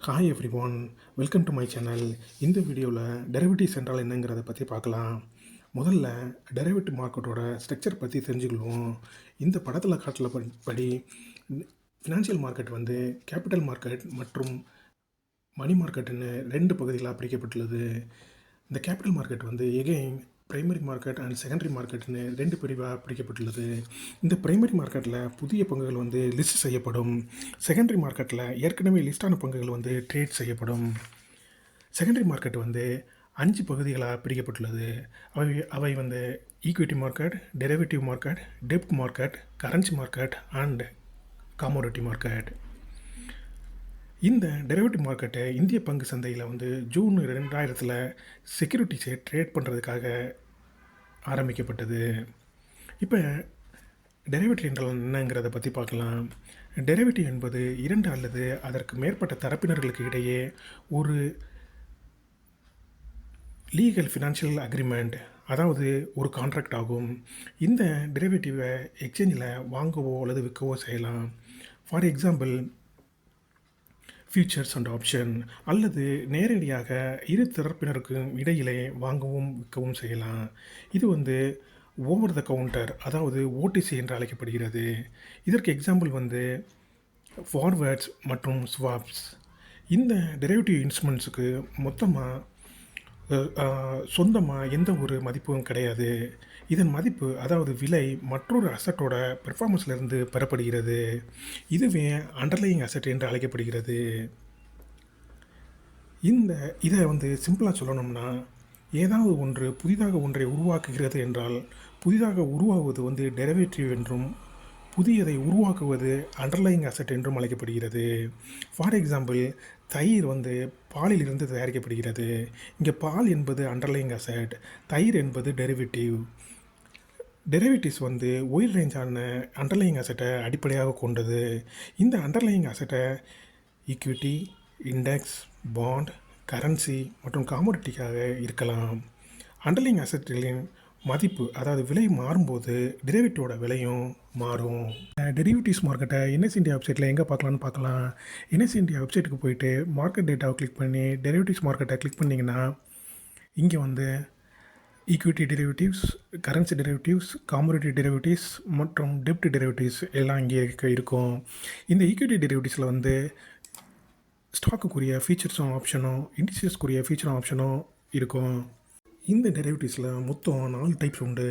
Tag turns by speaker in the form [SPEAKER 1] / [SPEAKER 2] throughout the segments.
[SPEAKER 1] Hi every one, welcome to my channel. இந்த வீடியோவில் derivatives என்றால் என்னங்கிறத பற்றி பார்க்கலாம். முதல்ல டெரிவேட்டிவ் மார்க்கெட்டோட ஸ்ட்ரக்சர் பற்றி தெரிஞ்சுக்கொள்வோம். இந்த படத்தில் காட்டல படி ஃபினான்ஷியல் மார்க்கெட் வந்து கேபிட்டல் மார்க்கெட் மற்றும் மணி மார்க்கெட்டுன்னு ரெண்டு பகுதிகளாக பிரிக்கப்பட்டுள்ளது. இந்த கேபிட்டல் மார்க்கெட் வந்து again primary market and secondary மார்க்கெட்னு ரெண்டு பிரிவாக பிரிக்கப்பட்டுள்ளது. இந்த பிரைமரி மார்க்கெட்டில் புதிய பங்குகள் வந்து லிஸ்ட் செய்யப்படும். செகண்டரி மார்க்கெட்டில் ஏற்கனவே லிஸ்டான பங்குகள் வந்து ட்ரேட் செய்யப்படும். செகண்டரி மார்க்கெட் வந்து 5 பகுதிகளாக பிரிக்கப்பட்டுள்ளது. அவை வந்து equity market, derivative market, dept market, currency market and commodity market. இந்த டெரிவேட்டிவ் மார்க்கெட்டை இந்திய பங்கு சந்தையில் வந்து ஜூன் 2000 செக்யூரிட்டிஸை ட்ரேட் பண்ணுறதுக்காக ஆரம்பிக்கப்பட்டது. இப்போ டெரிவேட்டிவ் என்றால் என்னங்கிறத பற்றி பார்க்கலாம். டெரிவேட்டிவ் என்பது 2 அல்லது அதற்கு மேற்பட்ட தரப்பினர்களுக்கு இடையே ஒரு லீகல் ஃபினான்ஷியல் அக்ரிமெண்ட், அதாவது ஒரு கான்ட்ராக்ட் ஆகும். இந்த டெரிவேட்டிவை எக்ஸ்சேஞ்சில் வாங்கவோ அல்லது விற்கவோ செய்யலாம். For example futures and option, அல்லது நேரடியாக இரு தரப்பினருக்கும் இடையிலே வாங்கவும் விற்கவும் செய்யலாம். இது வந்து ஓவர் த கவுண்டர், அதாவது ஓடிசி என்று அழைக்கப்படுகிறது. இதற்கு எக்ஸாம்பிள் வந்து ஃபார்வேர்ட்ஸ் மற்றும் ஸ்வாப்ஸ். இந்த டெரிவேட்டிவ் இன்ஸ்ட்ருமெண்ட்ஸுக்கு சொந்தமாக எந்த ஒரு மதிப்பும் கிடையாது. இதன் மதிப்பு, அதாவது விலை, மற்றொரு அசட்டோட பெர்ஃபார்மன்ஸ்லேருந்து பெறப்படுகிறது. இதுவே அண்டர்லையிங் அசட் என்று அழைக்கப்படுகிறது. இதை வந்து சிம்பிளாக சொல்லணும்னா, ஏதாவது ஒன்று புதிதாக ஒன்றை உருவாக்குகிறது என்றால் புதிதாக உருவாகுவது வந்து டெரிவேட்டிவ் என்றும், புதியதை உருவாக்குவது அண்டர்லையிங் அசட் என்றும் அழைக்கப்படுகிறது. ஃபார் எக்ஸாம்பிள் தயிர் வந்து பாலில் இருந்து தயாரிக்கப்படுகிறது. இங்கே பால் என்பது அண்டர்லையிங் அசட், தயிர் என்பது டெரிவேட்டிவ். டெரிவேட்டிவ்ஸ் வந்து ஒயிட் ரேஞ்சான அண்டர்லையிங் அசட்டை அடிப்படையாக கொண்டது. இந்த அண்டர்லையிங் அசட்டை ஈக்விட்டி, இண்டெக்ஸ், பாண்ட், கரன்சி மற்றும் காமோடிட்டிக்காக இருக்கலாம். அண்டர்லையிங் அசட்டுகளின் மதிப்பு, அதாவது விலை மாறும்போது டெரிவேட்டிவோட விலையும் மாறும். டெரிவேட்டிவ்ஸ் மார்க்கெட்டை என்எஸ் இந்தியா வெப்சைட்டில் எங்கே பார்க்கலான்னு பார்க்கலாம். என்எஸ் இந்தியா வெப்சைட்டுக்கு போயிட்டு மார்க்கெட் டேட்டாவை கிளிக் பண்ணி டெரிவேட்டிவ்ஸ் மார்க்கெட்டை கிளிக் பண்ணிங்கன்னா இங்கே வந்து equity derivatives, currency derivatives, commodity derivatives மற்றும் டெப்ட் டெரிவேட்டிவ்ஸ் எல்லாம் இங்கே இருக்கும். இந்த ஈக்விட்டி டெரிவேட்டிவ்ஸில் வந்து ஸ்டாக்குக்குரிய ஃபீச்சர்ஸும் ஆப்ஷனும், இண்டிசஸ்க்குரிய ஃபீச்சரும் ஆப்ஷனும் இருக்கும். இந்த டெரிவேட்டிவ்ஸில் மொத்தம் 4 டைப்ஸ் உண்டு.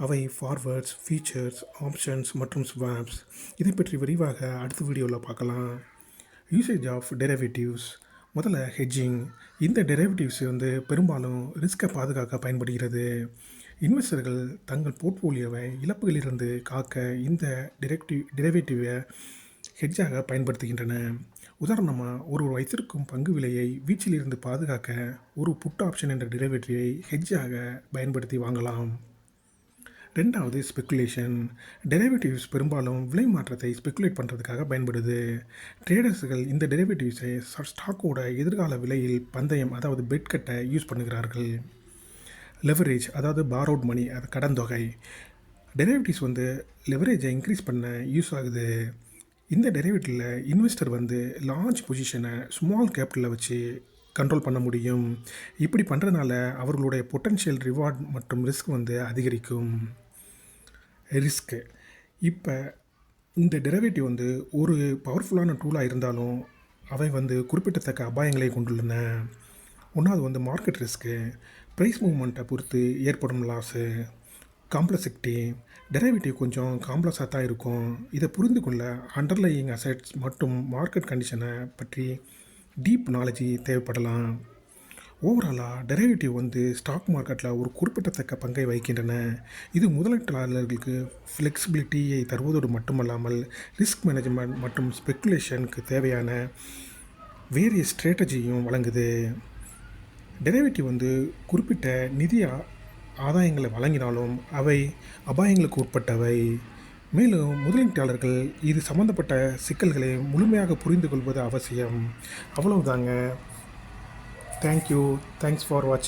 [SPEAKER 1] அவை ஃபார்வர்ட்ஸ், ஃபீச்சர்ஸ், ஆப்ஷன்ஸ் மற்றும் ஸ்வாப்ஸ். இதை பற்றி விரிவாக அடுத்த வீடியோவில் பார்க்கலாம். Usage of derivatives. முதல்ல ஹெட்ஜிங். இந்த டெரிவேட்டிவ்ஸ் வந்து பெரும்பாலும் ரிஸ்க்கை பாதுகாக்க பயன்படுகிறது. இன்வெஸ்டர்கள் தங்கள் போர்ட்ஃபோலியோவை இழப்புகளிலிருந்து காக்க இந்த டெரிவேட்டிவை ஹெட்ஜாக பயன்படுத்துகின்றன. உதாரணமாக, ஒருவர் வைத்திருக்கும் பங்கு விலையை வீச்சிலிருந்து பாதுகாக்க ஒரு புட் ஆப்ஷன் என்ற டெரிவேட்டிவை ஹெட்ஜாக பயன்படுத்தி வாங்கலாம். ரெண்டாவது ஸ்பெக்குலேஷன். டெரிவேட்டிவ்ஸ் பெரும்பாலும் விலை மாற்றத்தை ஸ்பெக்குலேட் பண்ணுறதுக்காக பயன்படுது. ட்ரேடர்ஸ்கள் இந்த டெரிவேட்டிவ்ஸை ஸ்டாக்கோட எதிர்கால விலையில் பந்தயம், அதாவது பெட் கட்ட யூஸ் பண்ணுகிறார்கள். லெவரேஜ், அதாவது பாரோட் மணி, அது கடன் தொகை. டெரிவேட்டிவ்ஸ் வந்து லெவரேஜை இன்க்ரீஸ் பண்ண யூஸ் ஆகுது. இந்த டெரிவேட்டிவில் இன்வெஸ்டர் வந்து லார்ஜ் பொசிஷனை ஸ்மால் கேபிட்டலில் வச்சு கண்ட்ரோல் பண்ண முடியும். இப்படி பண்ணுறதுனால அவர்களுடைய பொட்டன்ஷியல் ரிவார்ட் மற்றும் ரிஸ்க் வந்து அதிகரிக்கும். ரிஸ்க்கு. இப்போ இந்த டெரிவேட்டிவ் வந்து ஒரு பவர்ஃபுல்லான டூலாக இருந்தாலும் அவை வந்து குறிப்பிடத்தக்க அபாயங்களை கொண்டுள்ளன. ஒன்றாவது வந்து மார்க்கெட் ரிஸ்க்கு. ப்ரைஸ் மூவ்மெண்ட்டை பொறுத்து ஏற்படும் லாஸு. காம்ப்ளெக்சிட்டி. டெரிவேட்டிவ் கொஞ்சம் காம்ப்ளெக்ஸாக தான் இருக்கும். இதை புரிந்து கொள்ள அண்டர்லையிங் அசெட்ஸ் மற்றும் மார்க்கெட் கண்டிஷனை பற்றி டீப் நாலேஜ் தேவைப்படலாம். ஓவராலாக டெரிவேட்டிவ் வந்து ஸ்டாக் மார்க்கெட்டில் ஒரு குறிப்பிடத்தக்க பங்கை வகிக்கின்றன. இது முதலீட்டாளர்களுக்கு ஃப்ளெக்சிபிலிட்டியை தருவதோடு மட்டுமல்லாமல் ரிஸ்க் மேனேஜ்மெண்ட் மற்றும் ஸ்பெக்குலேஷனுக்கு தேவையான வேறு ஸ்ட்ராட்டஜியும் வழங்குது. டெரிவேட்டிவ் வந்து குறிப்பிட்ட நிதி ஆதாயங்களை வழங்கினாலும் அவை அபாயங்களுக்கு உட்பட்டவை. மேலும் முதலீட்டாளர்கள் இது சம்பந்தப்பட்ட சிக்கல்களை முழுமையாக புரிந்து கொள்வது அவசியம். அவ்வளவுதாங்க. தேங்க்யூ. தேங்க்ஸ் ஃபார் வாட்சிங்.